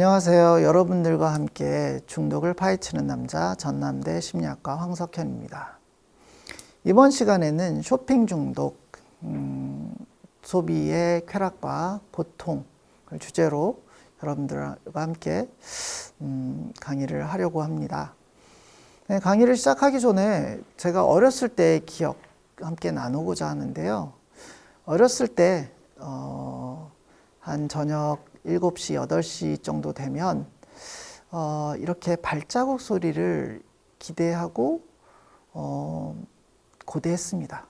안녕하세요. 여러분들과 함께 중독을 파헤치는 남자 전남대 심리학과 황석현입니다. 이번 시간에는 쇼핑 중독, 소비의 쾌락과 고통을 주제로 여러분들과 함께 강의를 하려고 합니다. 강의를 시작하기 전에 제가 어렸을 때의 기억 함께 나누고자 하는데요. 어렸을 때 한 저녁 7시, 8시 정도 되면 이렇게 발자국 소리를 기대하고 고대했습니다.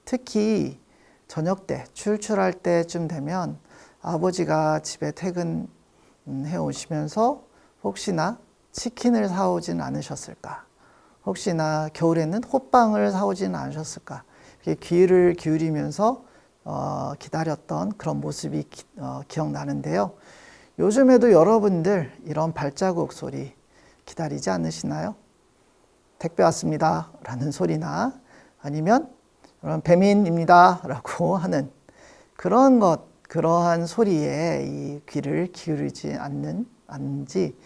특히 저녁 때, 출출할 때쯤 되면 아버지가 집에 퇴근해 오시면서 혹시나 치킨을 사오진 않으셨을까? 혹시나 겨울에는 호빵을 사오진 않으셨을까? 이렇게 귀를 기울이면서 기다렸던 그런 모습이 기억나는데요. 요즘에도 여러분들 이런 발자국 소리 기다리지 않으시나요? 택배 왔습니다 라는 소리나 아니면 배민입니다 라고 하는 그러한 소리에 이 귀를 기울이지 않는지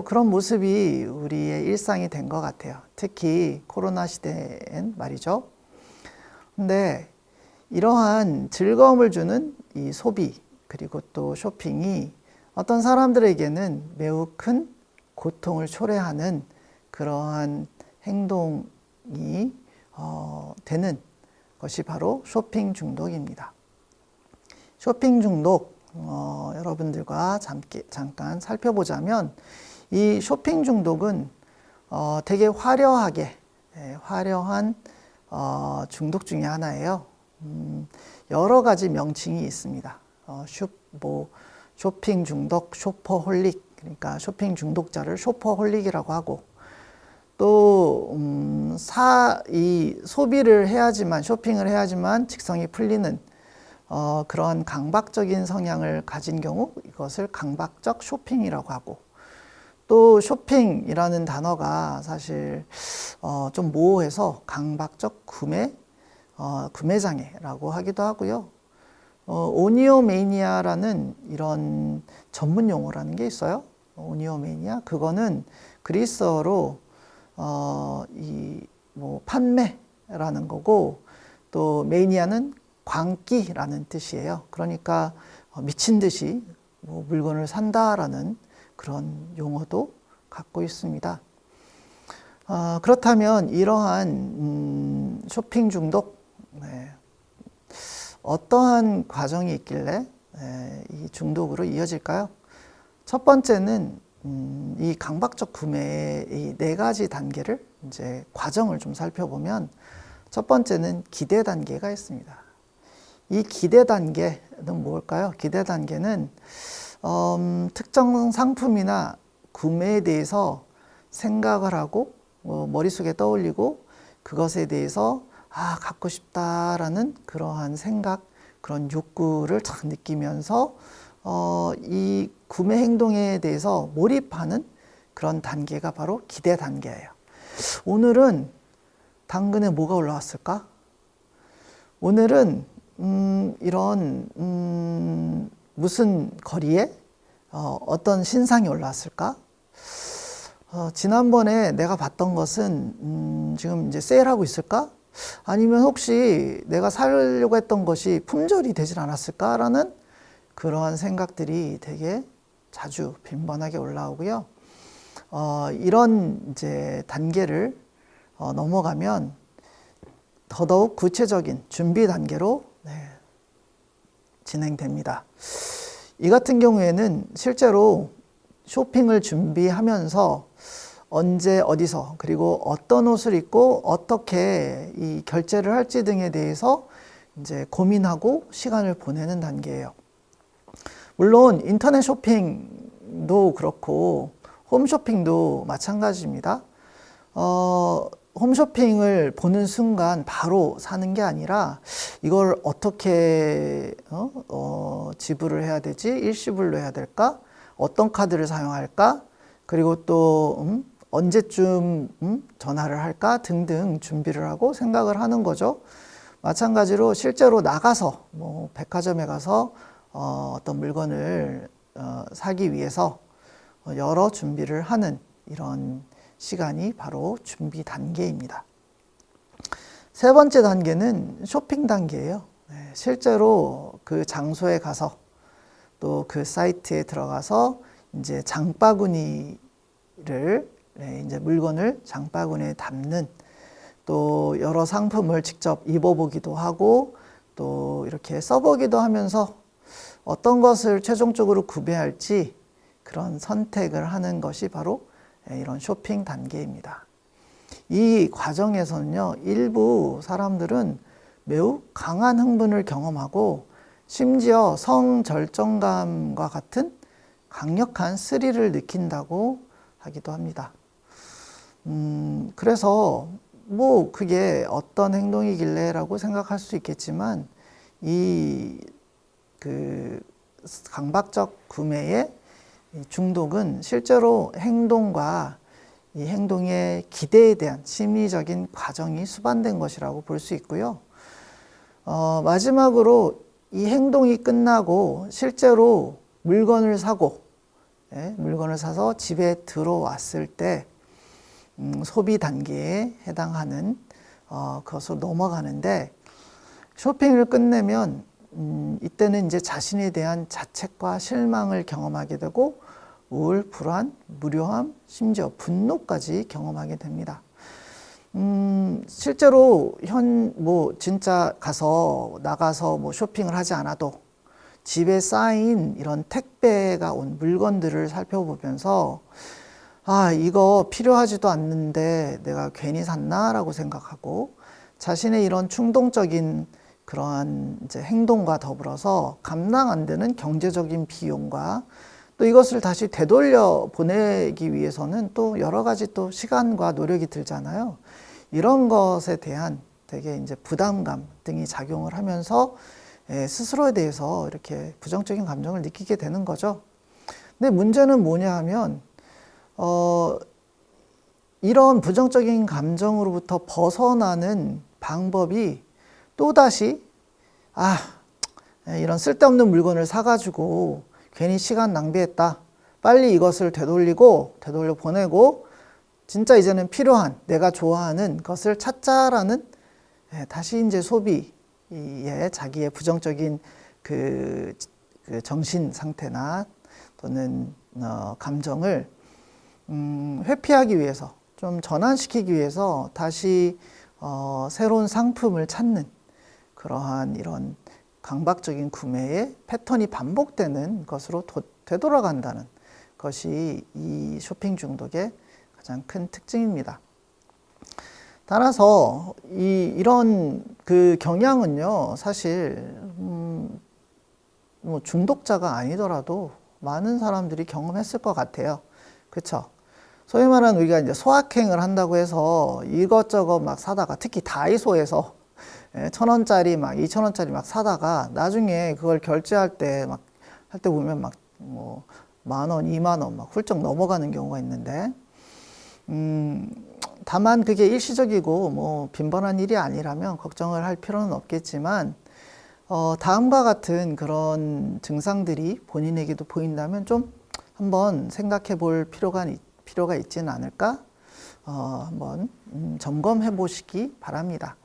그런 모습이 우리의 일상이 된 것 같아요. 특히 코로나 시대엔 말이죠. 근데 이러한 즐거움을 주는 이 소비 그리고 또 쇼핑이 어떤 사람들에게는 매우 큰 고통을 초래하는 그러한 행동이 되는 것이 바로 쇼핑 중독입니다. 쇼핑 중독 여러분들과 잠깐 살펴보자면 이 쇼핑 중독은 되게 화려한 중독 중에 하나예요. 여러 가지 명칭이 있습니다. 쇼핑 중독, 쇼퍼홀릭, 그러니까 쇼핑 중독자를 쇼퍼홀릭이라고 하고, 또 소비를 해야지만, 쇼핑을 해야지만 직성이 풀리는 그러한 강박적인 성향을 가진 경우 이것을 강박적 쇼핑이라고 하고, 또 쇼핑이라는 단어가 사실 좀 모호해서 강박적 구매장애라고 하기도 하고요. 오니오매니아라는 이런 전문 용어라는 게 있어요. 오니오매니아, 그거는 그리스어로 판매라는 거고, 또 매니아는 광기라는 뜻이에요. 그러니까 미친 듯이 물건을 산다라는 그런 용어도 갖고 있습니다. 그렇다면 이러한 쇼핑 중독, 어떠한 과정이 있길래 이 중독으로 이어질까요? 첫 번째는 이 강박적 구매의 이 4가지 단계를 이제 과정을 좀 살펴보면 첫 번째는 기대 단계가 있습니다. 이 기대 단계는 뭘까요? 기대 단계는 특정 상품이나 구매에 대해서 생각을 하고 머릿속에 떠올리고 그것에 대해서 갖고 싶다라는 그러한 생각, 그런 욕구를 딱 느끼면서 이 구매 행동에 대해서 몰입하는 그런 단계가 바로 기대 단계예요. 오늘은 당근에 뭐가 올라왔을까? 오늘은 무슨 거리에 어떤 신상이 올라왔을까? 지난번에 내가 봤던 것은 지금 이제 세일하고 있을까? 아니면 혹시 내가 사려고 했던 것이 품절이 되질 않았을까라는 그러한 생각들이 되게 자주 빈번하게 올라오고요. 이런 이제 단계를 넘어가면 더더욱 구체적인 준비 단계로 진행됩니다. 이 같은 경우에는 실제로 쇼핑을 준비하면서 언제 어디서 그리고 어떤 옷을 입고 어떻게 이 결제를 할지 등에 대해서 이제 고민하고 시간을 보내는 단계예요. 물론 인터넷 쇼핑도 그렇고 홈쇼핑도 마찬가지입니다. 홈쇼핑을 보는 순간 바로 사는 게 아니라 이걸 어떻게 지불을 해야 되지? 일시불로 해야 될까? 어떤 카드를 사용할까? 그리고 또 언제쯤 전화를 할까? 등등 준비를 하고 생각을 하는 거죠. 마찬가지로 실제로 나가서 백화점에 가서 어떤 물건을 사기 위해서 여러 준비를 하는 이런 시간이 바로 준비 단계입니다. 세 번째 단계는 쇼핑 단계예요. 실제로 그 장소에 가서 또 그 사이트에 들어가서 이제 장바구니를 이제 물건을 장바구니에 담는, 또 여러 상품을 직접 입어보기도 하고 또 이렇게 써보기도 하면서 어떤 것을 최종적으로 구매할지 그런 선택을 하는 것이 바로 이런 쇼핑 단계입니다. 이 과정에서는요, 일부 사람들은 매우 강한 흥분을 경험하고 심지어 성절정감과 같은 강력한 스릴을 느낀다고 하기도 합니다. 그래서 뭐 그게 어떤 행동이길래라고 생각할 수 있겠지만, 이 그 강박적 구매의 중독은 실제로 행동과 이 행동의 기대에 대한 심리적인 과정이 수반된 것이라고 볼 수 있고요. 마지막으로 이 행동이 끝나고 실제로 물건을 사고, 물건을 사서 집에 들어왔을 때 소비 단계에 해당하는 것으로 넘어가는데, 쇼핑을 끝내면 이때는 이제 자신에 대한 자책과 실망을 경험하게 되고 우울, 불안, 무료함, 심지어 분노까지 경험하게 됩니다. 실제로 진짜 나가서 뭐 쇼핑을 하지 않아도 집에 쌓인 이런 택배가 온 물건들을 살펴보면서, 아, 이거 필요하지도 않는데 내가 괜히 샀나라고 생각하고, 자신의 이런 충동적인 그러한 이제 행동과 더불어서 감당 안 되는 경제적인 비용과 또 이것을 다시 되돌려 보내기 위해서는 또 여러 가지 또 시간과 노력이 들잖아요. 이런 것에 대한 되게 이제 부담감 등이 작용을 하면서 스스로에 대해서 이렇게 부정적인 감정을 느끼게 되는 거죠. 근데 문제는 뭐냐 하면, 이런 부정적인 감정으로부터 벗어나는 방법이 또다시, 이런 쓸데없는 물건을 사가지고 괜히 시간 낭비했다, 빨리 이것을 되돌려 보내고 진짜 이제는 필요한, 내가 좋아하는 것을 찾자라는, 다시 이제 소비에 자기의 부정적인 그 정신 상태나 또는 감정을 회피하기 위해서, 좀 전환시키기 위해서 다시 새로운 상품을 찾는 그러한 이런 강박적인 구매의 패턴이 반복되는 것으로 되돌아간다는 것이 이 쇼핑 중독의 가장 큰 특징입니다. 따라서 이런 그 경향은요, 사실 뭐 중독자가 아니더라도 많은 사람들이 경험했을 것 같아요. 그렇죠? 소위 말하는 우리가 이제 소확행을 한다고 해서 이것저것 막 사다가, 특히 다이소에서 1,000원짜리 막 2,000원짜리 막 사다가 나중에 그걸 결제할 때 보면 막 뭐 10,000원, 20,000원 막 훌쩍 넘어가는 경우가 있는데, 다만 그게 일시적이고 뭐 빈번한 일이 아니라면 걱정을 할 필요는 없겠지만, 다음과 같은 그런 증상들이 본인에게도 보인다면 좀 한번 생각해 볼 필요가 있지는 않을까? 한번 점검해 보시기 바랍니다.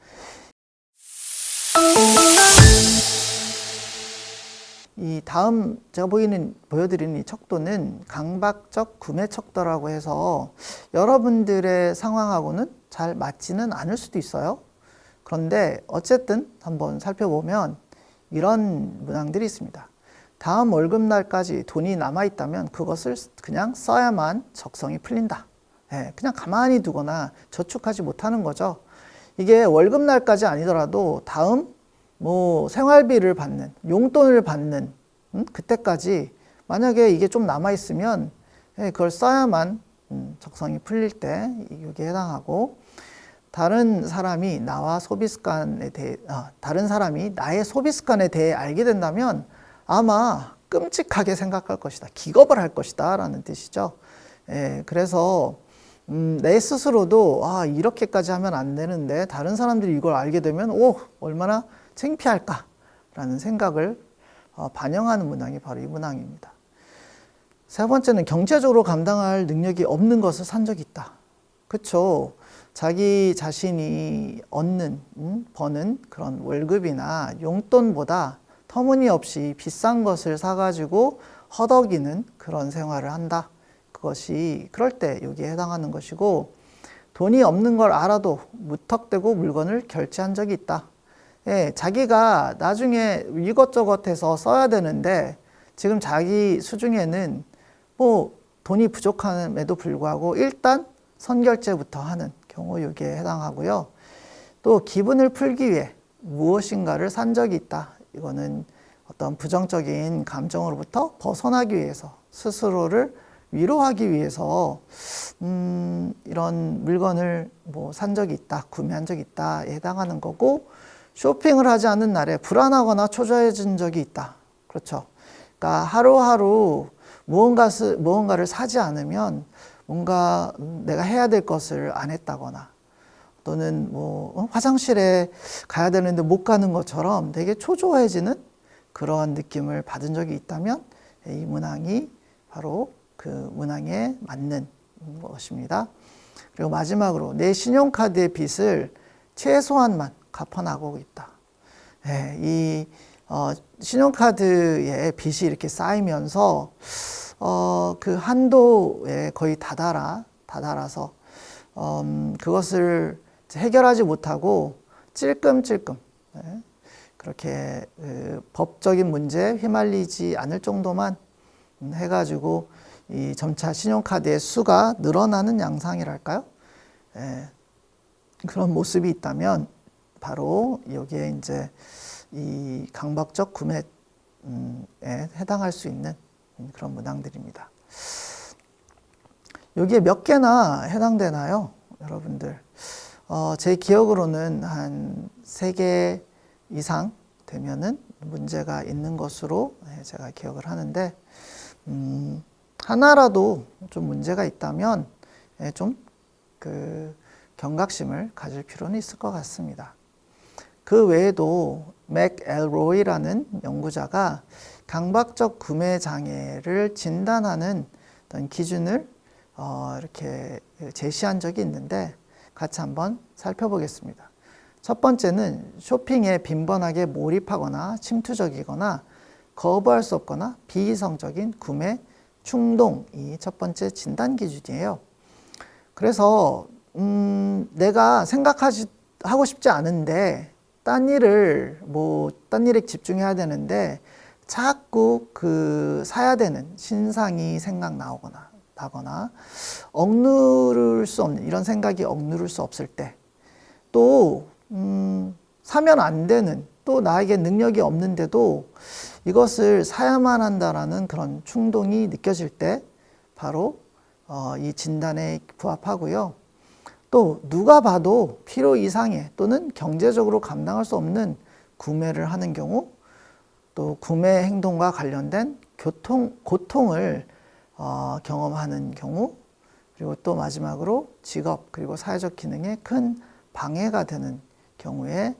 이 다음 제가 보여드리는 이 척도는 강박적 구매 척도라고 해서 여러분들의 상황하고는 잘 맞지는 않을 수도 있어요. 그런데 어쨌든 한번 살펴보면 이런 문항들이 있습니다. 다음 월급날까지 돈이 남아있다면 그것을 그냥 써야만 적성이 풀린다. 그냥 가만히 두거나 저축하지 못하는 거죠. 이게 월급날까지 아니더라도 다음 뭐 생활비를 받는, 용돈을 받는 그때까지 만약에 이게 좀 남아있으면 그걸 써야만 적성이 풀릴 때 이게 해당하고, 다른 사람이 나의 소비 습관에 대해 알게 된다면 아마 끔찍하게 생각할 것이다, 기겁을 할 것이다 라는 뜻이죠. 그래서 내 스스로도 이렇게까지 하면 안 되는데 다른 사람들이 이걸 알게 되면 얼마나 창피할까 라는 생각을 반영하는 문항이 바로 이 문항입니다. 세 번째는 경제적으로 감당할 능력이 없는 것을 산 적이 있다. 그쵸? 자기 자신이 얻는, 버는 그런 월급이나 용돈보다 터무니없이 비싼 것을 사가지고 허덕이는 그런 생활을 한다. 그것이 그럴 때 여기에 해당하는 것이고, 돈이 없는 걸 알아도 무턱대고 물건을 결제한 적이 있다. 예, 자기가 나중에 이것저것 해서 써야 되는데 지금 자기 수중에는 뭐 돈이 부족함에도 불구하고 일단 선결제부터 하는 경우 여기에 해당하고요. 또 기분을 풀기 위해 무엇인가를 산 적이 있다. 이거는 어떤 부정적인 감정으로부터 벗어나기 위해서 스스로를 위로하기 위해서 이런 물건을 뭐 산 적이 있다, 구매한 적이 있다에 해당하는 거고, 쇼핑을 하지 않는 날에 불안하거나 초조해진 적이 있다. 그렇죠. 그러니까 하루하루 무언가를 사지 않으면 뭔가 내가 해야 될 것을 안 했다거나, 또는 뭐 화장실에 가야 되는데 못 가는 것처럼 되게 초조해지는 그러한 느낌을 받은 적이 있다면 이 문항이 바로 그 문항에 맞는 것입니다. 그리고 마지막으로 내 신용카드의 빚을 최소한만 갚아나가고 있다. 네, 이 신용카드의 빚이 이렇게 쌓이면서 그 한도에 거의 다다라서 그것을 해결하지 못하고 찔끔찔끔, 네, 그렇게 법적인 문제에 휘말리지 않을 정도만 해가지고 이 점차 신용카드의 수가 늘어나는 양상이랄까요? 예, 그런 모습이 있다면 바로 여기에 이제 이 강박적 구매에 해당할 수 있는 그런 문항들입니다. 여기에 몇 개나 해당되나요, 여러분들? 제 기억으로는 한 3개 이상 되면은 문제가 있는 것으로 제가 기억을 하는데, 하나라도 좀 문제가 있다면 좀 그 경각심을 가질 필요는 있을 것 같습니다. 그 외에도 맥엘로이라는 연구자가 강박적 구매 장애를 진단하는 어떤 기준을 이렇게 제시한 적이 있는데 같이 한번 살펴보겠습니다. 첫 번째는 쇼핑에 빈번하게 몰입하거나 침투적이거나 거부할 수 없거나 비이성적인 구매 충동이 첫 번째 진단 기준이에요. 그래서 내가 하고 싶지 않은데 딴 일에 집중해야 되는데 자꾸 사야 되는 신상이 생각나거나 억누를 수 없는 이런 생각이 억누를 수 없을 때, 또 사면 안 되는, 또 나에게 능력이 없는데도 이것을 사야만 한다라는 그런 충동이 느껴질 때 바로 이 진단에 부합하고요. 또 누가 봐도 필요 이상의 또는 경제적으로 감당할 수 없는 구매를 하는 경우, 또 구매 행동과 관련된 고통을 경험하는 경우, 그리고 또 마지막으로 직업 그리고 사회적 기능에 큰 방해가 되는 경우에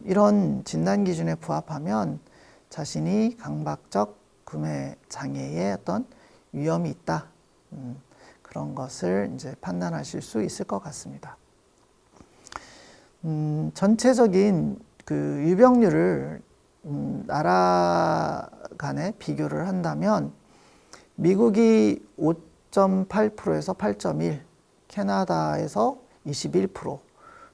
이런 진단 기준에 부합하면 자신이 강박적 구매 장애의 어떤 위험이 있다. 그런 것을 이제 판단하실 수 있을 것 같습니다. 전체적인 그 유병률을 나라 간에 비교를 한다면 미국이 5.8%에서 8.1, 캐나다에서 21%,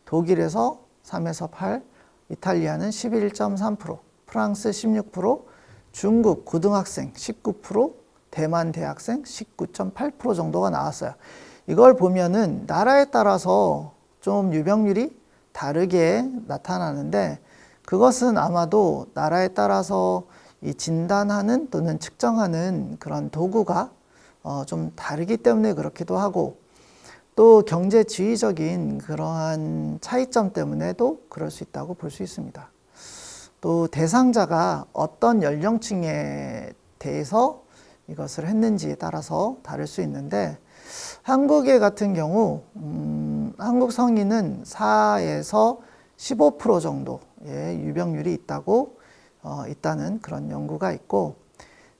독일에서 3에서 8, 이탈리아는 11.3%, 프랑스 16%, 중국 고등학생 19%, 대만 대학생 19.8% 정도가 나왔어요. 이걸 보면은 나라에 따라서 좀 유병률이 다르게 나타나는데, 그것은 아마도 나라에 따라서 이 진단하는 또는 측정하는 그런 도구가 좀 다르기 때문에 그렇기도 하고, 또 경제지휘적인 그러한 차이점 때문에도 그럴 수 있다고 볼 수 있습니다. 또 대상자가 어떤 연령층에 대해서 이것을 했는지에 따라서 다를 수 있는데, 한국의 같은 경우 한국 성인은 4에서 15% 정도의 유병률이 있다는 그런 연구가 있고,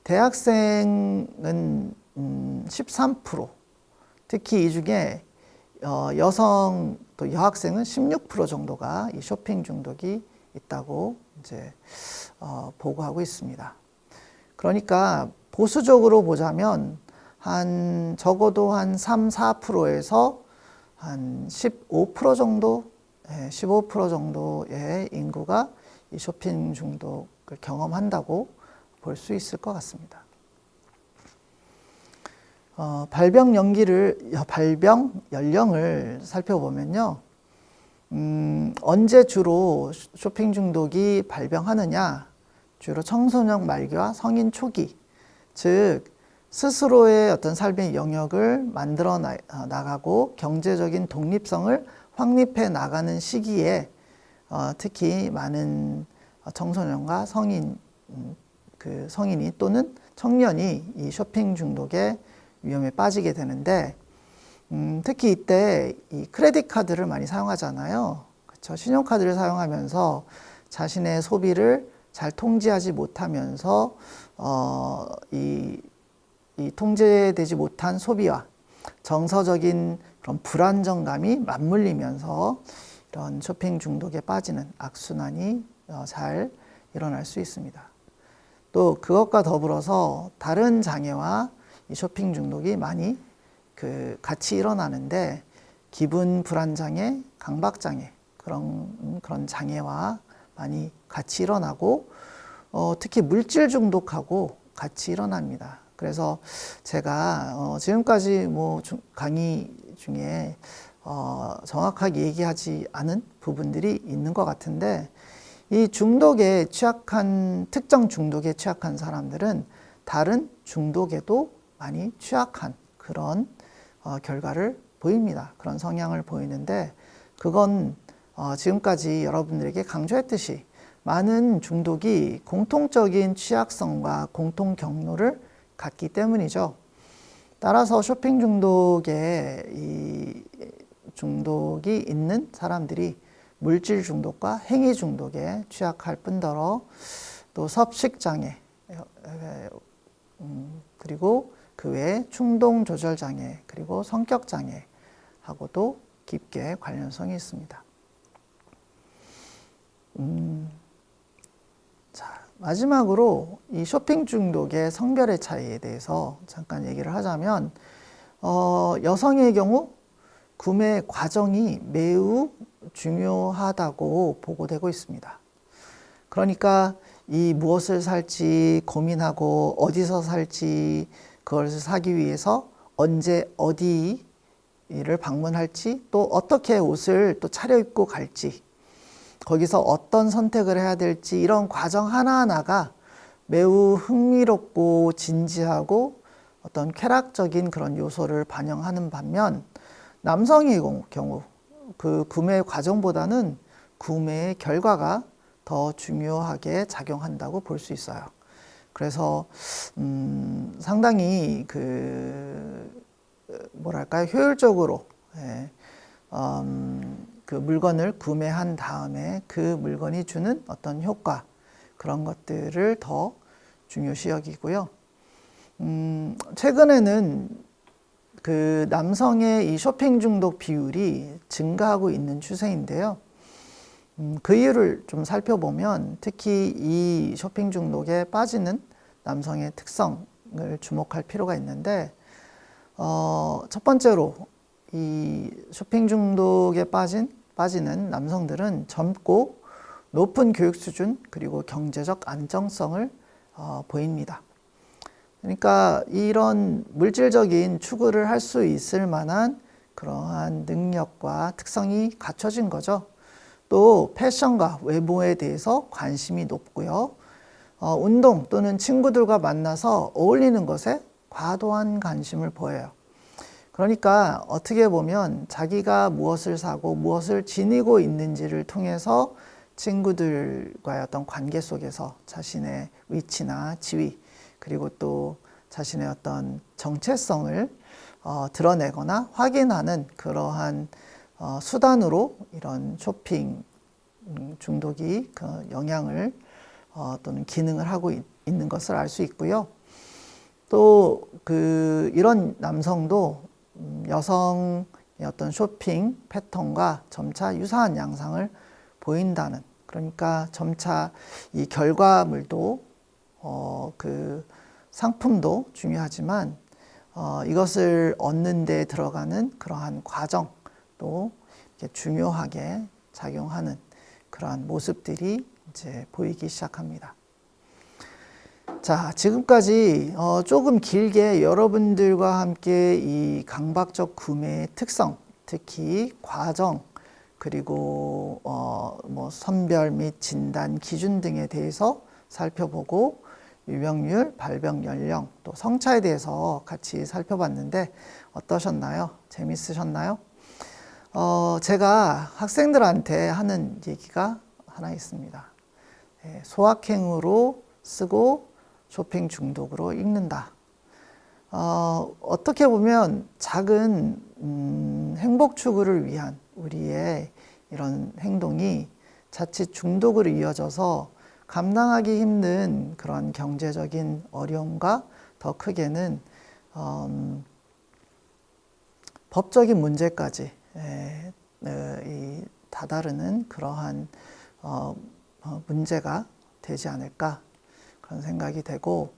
대학생은 13%, 특히 이 중에 여성 또 여학생은 16% 정도가 이 쇼핑 중독이 있다고 이제 보고하고 있습니다. 그러니까 보수적으로 보자면 적어도 한 3, 4%에서 한 15% 정도, 15% 정도의 인구가 이 쇼핑 중독을 경험한다고 볼 수 있을 것 같습니다. 발병 연령을 살펴보면요. 언제 주로 쇼핑 중독이 발병하느냐? 주로 청소년 말기와 성인 초기, 즉 스스로의 어떤 삶의 영역을 만들어 나가고 경제적인 독립성을 확립해 나가는 시기에 특히 많은 청소년과 성인이 또는 청년이 이 쇼핑 중독의 위험에 빠지게 되는데, 특히 이때 이 크레딧 카드를 많이 사용하잖아요. 그렇죠? 신용카드를 사용하면서 자신의 소비를 잘 통제하지 못하면서 이 통제되지 못한 소비와 정서적인 그런 불안정감이 맞물리면서 이런 쇼핑 중독에 빠지는 악순환이 잘 일어날 수 있습니다. 또 그것과 더불어서 다른 장애와 이 쇼핑 중독이 많이 같이 일어나는데, 기분 불안 장애, 강박 장애, 그런 장애와 많이 같이 일어나고 특히 물질 중독하고 같이 일어납니다. 그래서 제가 지금까지 강의 중에 정확하게 얘기하지 않은 부분들이 있는 것 같은데, 이 특정 중독에 취약한 사람들은 다른 중독에도 많이 취약한 그런 결과를 보입니다. 그런 성향을 보이는데, 그건 지금까지 여러분들에게 강조했듯이 많은 중독이 공통적인 취약성과 공통 경로를 갖기 때문이죠. 따라서 쇼핑 중독이 있는 사람들이 물질 중독과 행위 중독에 취약할 뿐더러 또 섭식 장애, 그리고 그 외에 충동 조절 장애, 그리고 성격 장애하고도 깊게 관련성이 있습니다. 자, 마지막으로 이 쇼핑 중독의 성별의 차이에 대해서 잠깐 얘기를 하자면, 여성의 경우 구매 과정이 매우 중요하다고 보고되고 있습니다. 그러니까 이 무엇을 살지 고민하고 어디서 살지, 그것을 사기 위해서 언제 어디를 방문할지, 또 어떻게 옷을 또 차려입고 갈지, 거기서 어떤 선택을 해야 될지, 이런 과정 하나하나가 매우 흥미롭고 진지하고 어떤 쾌락적인 그런 요소를 반영하는 반면, 남성의 경우 그 구매 과정보다는 구매의 결과가 더 중요하게 작용한다고 볼 수 있어요. 그래서 상당히 효율적으로 그 물건을 구매한 다음에 그 물건이 주는 어떤 효과, 그런 것들을 더 중요시 여기고요. 최근에는 그 남성의 이 쇼핑 중독 비율이 증가하고 있는 추세인데요. 그 이유를 좀 살펴보면 특히 이 쇼핑 중독에 빠지는 남성의 특성을 주목할 필요가 있는데, 첫 번째로 이 쇼핑 중독에 빠지는 남성들은 젊고 높은 교육 수준, 그리고 경제적 안정성을 보입니다. 그러니까 이런 물질적인 추구를 할 수 있을 만한 그러한 능력과 특성이 갖춰진 거죠. 또 패션과 외모에 대해서 관심이 높고요. 운동 또는 친구들과 만나서 어울리는 것에 과도한 관심을 보여요. 그러니까 어떻게 보면 자기가 무엇을 사고 무엇을 지니고 있는지를 통해서 친구들과의 어떤 관계 속에서 자신의 위치나 지위, 그리고 또 자신의 어떤 정체성을 드러내거나 확인하는 그러한 수단으로 이런 쇼핑 중독이 그 영향을 또는 기능을 하고 있는 것을 알 수 있고요. 또 이런 남성도 여성의 어떤 쇼핑 패턴과 점차 유사한 양상을 보인다는, 그러니까 점차 이 결과물도 상품도 중요하지만 이것을 얻는 데 들어가는 그러한 과정도 이렇게 중요하게 작용하는 그러한 모습들이 이제 보이기 시작합니다. 자, 지금까지 조금 길게 여러분들과 함께 이 강박적 구매의 특성, 특히 과정, 그리고 뭐 선별 및 진단 기준 등에 대해서 살펴보고 유병률, 발병 연령, 또 성차에 대해서 같이 살펴봤는데 어떠셨나요? 재밌으셨나요? 제가 학생들한테 하는 얘기가 하나 있습니다. 소확행으로 쓰고 쇼핑 중독으로 읽는다. 어떻게 보면 작은 행복 추구를 위한 우리의 이런 행동이 자칫 중독으로 이어져서 감당하기 힘든 그런 경제적인 어려움과 더 크게는 법적인 문제까지 다다르는 그러한 문제가 되지 않을까 그런 생각이 되고,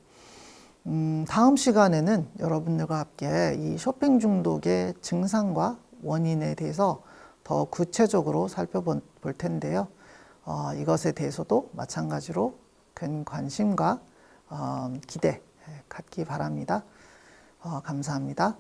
다음 시간에는 여러분들과 함께 이 쇼핑 중독의 증상과 원인에 대해서 더 구체적으로 살펴볼 텐데요. 이것에 대해서도 마찬가지로 큰 관심과 기대 갖기 바랍니다. 감사합니다.